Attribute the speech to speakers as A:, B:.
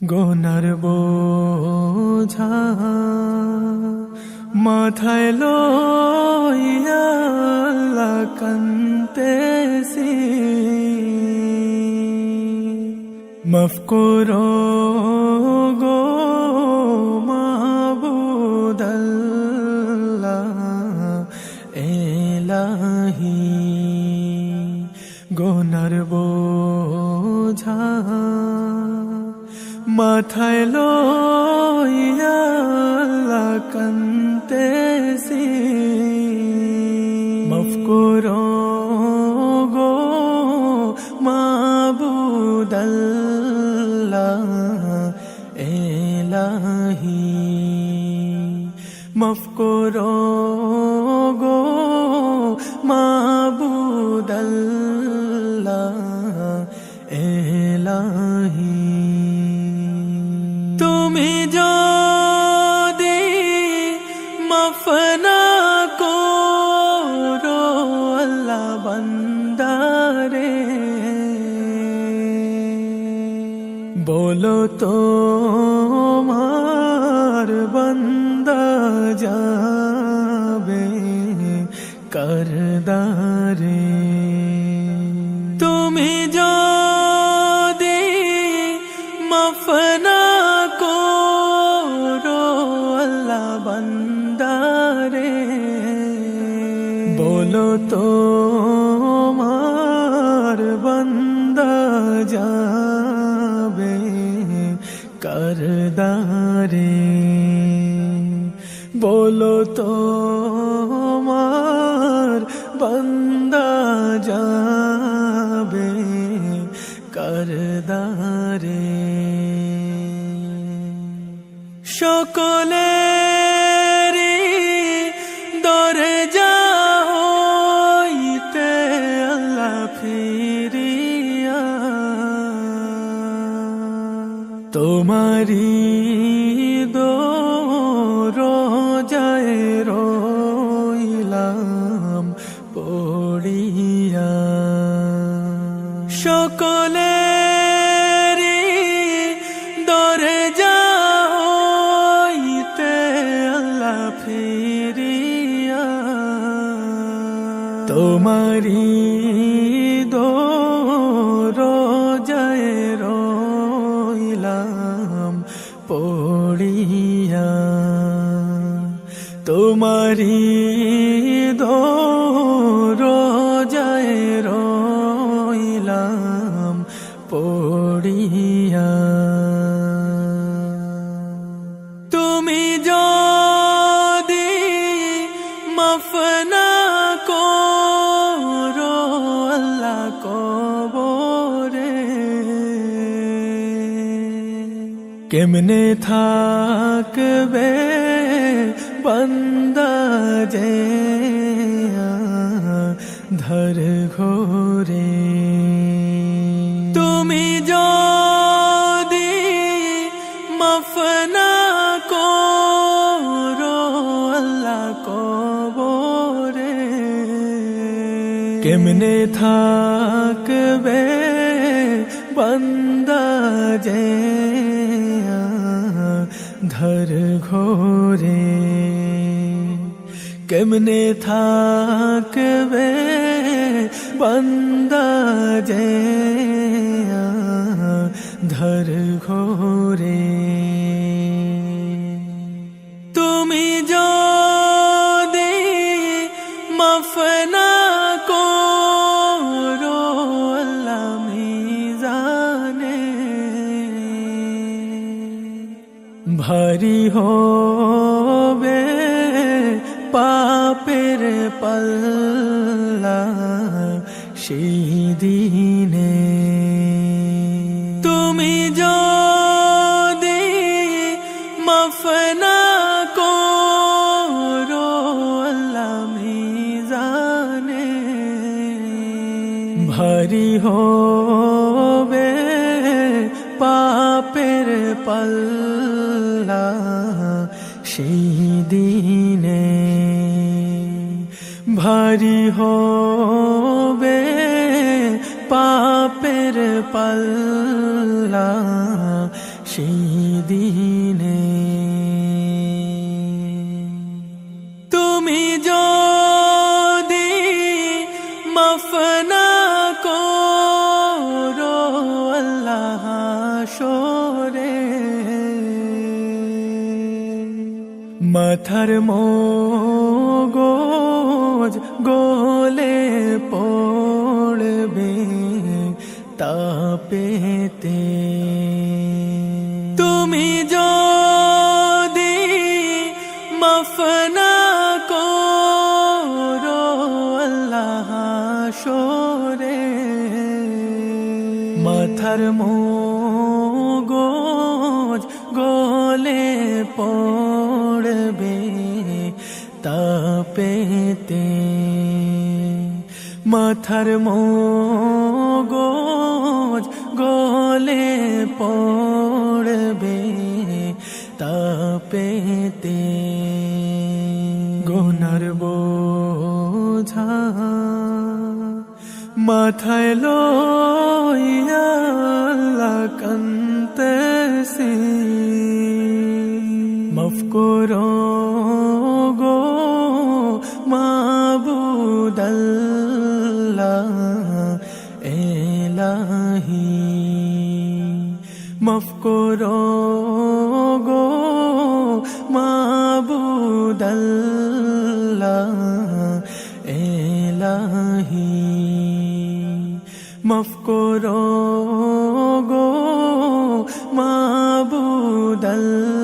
A: গোনার বোঝা মাথায় লইয়া আল্লাহ কান্দেছি, মাফ করো গো মাবুদ আল্লাহ এলাহি। গোনার বোঝা মাথায় লইয়া আল্লাহ কান্দেছি, মাফ করো গো মাবুদ আল্লাহ এলাহি। মাফ করো গো মাবুদ আল্লাহ এলাহি। তুমি যদি মাফ না করো আল্লাহ বান্দারে, বলো তো মার বান্দা যাবে করদারে। তুমি যদি মাফ না করো আল্লাহ বান্দারে, বলো তো মার বান্দা যাবে করদারে। বলো তো মার বান্দা যাবে করদারে। সকলেরই দরজা হইতে আল্লাহ ফিরিয়া, তোমারি দরজায় রইলাম পড়িয়া। সকলেরই দরজা হইতে আল্লাহ ফিরিয়া, তোমারি দরজায় রইলাম পড়িয়া। তোমারি দরজায় রইলাম পড়িয়া। তুমি যদি মাফ না করো আল্লাহ কবরে, কেমনে থাকবে বান্দা যে ধর ঘোরে। তুমি যদি মাফ না করো আল্লাহ কবরে, কেমনে থাকবে বান্দা যে ধর ঘোরে। কেমনে থাকবে বান্দা যে ধর ঘোরে। তুমি যদি মাফ না করো আল্লাহ মিজানে, ভারী হবে পাপের পাল্লা সেই দিনে। তুমি যদি মাফ না করো আল্লাহ মিজানে, ভারী হবে পাপের পাল্লা সেই দিনে। ভারী হবে পাপের পাল্লা সেই দিনে তুমি যদি মাফ না করো আল্লাহ হাসরে মাথার মগজ গলে পড়বে তাপেতে তুমি যদি মাফ না করো আল্লাহ হাসরে মাথার মগজ গলে পড়বে তাপেতে মাথার মগজ গলে পড়বে তাপেতে গুনার বোঝা মাথায় লইয়া আল্লাহ কান্দেছি মাফ করো গো মাবুদ আল্লাহ এলাহি মাফ করো গো মাবুদ আল্লাহ এলাহি মাফ করো গো মাবুদ আল্লাহ